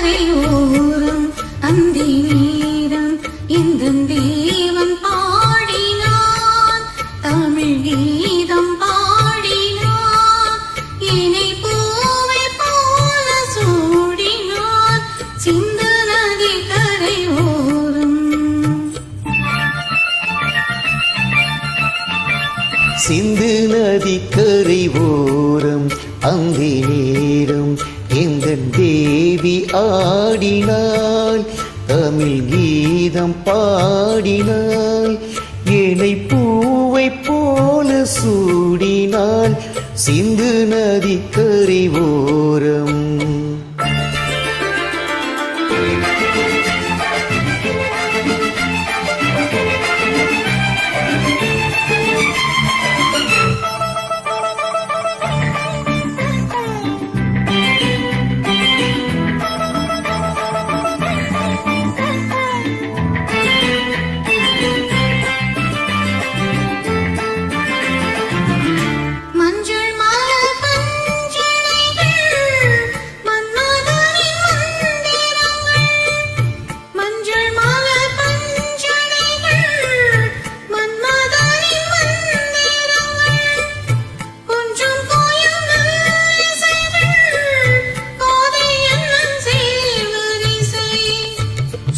கரையோரம் அந்தி நேரம் எந்தன் தேவன் பாடினான் தமிழ் கீதம் பாடினான் இணை பூவை போல சூடினான் சிந்து நதி கரையோரம் சிந்து நதி கரையோரம் அந்தி நேரம் எந்தன் தேவி ஆடினாள் தமிழ் கீதம் பாடினாள் இணை பூவை போல சூடினாள் சிந்து நதி கரையோரம்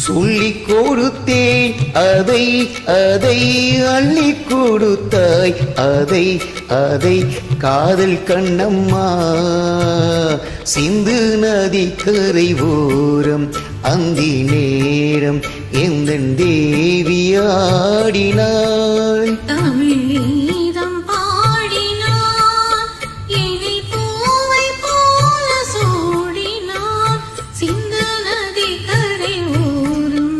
சொல்லிக் கொடுத்தேன் அதை அதை அள்ளி கொடுத்தாய் அதை அதை காதல் கண்ணம்மா சிந்து நதி கரையோரம் அந்தி நேரம் எந்தன் தேவி ஆடினாள் தமிழீதம் பாடினான் இணை பூவை போல சூடினான் சிந்து நதி கரையோரம்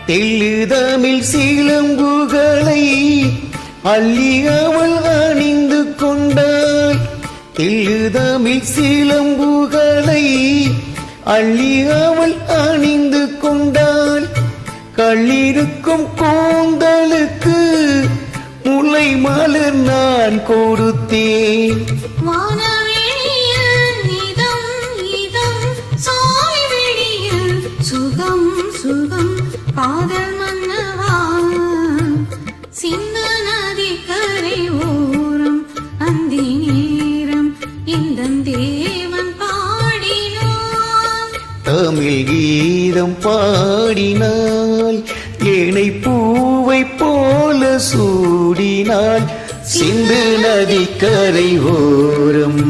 தெள்ளுதமிழ் சிலம்புகளை அள்ளி அவள் அணிந்து கொண்டாள் தெள்ளுதமிழ் சிலம்புகளை அள்ளி அவள் அணிந்து கொண்டாள் கள்ளிருக்கும் கூந்தலுக்கு முல்லை மலர் நான் கொடுத்தேன் சுகம் சுகம் காதல் மன்னவா சிந்து நதி கரையோரம் அந்தி நேரம் எந்தன் தேவன் பாடினான் தமிழ் கீதம் பாடினாள் இணை பூவை போல சூடினாள் சிந்து நதி கரையோரம்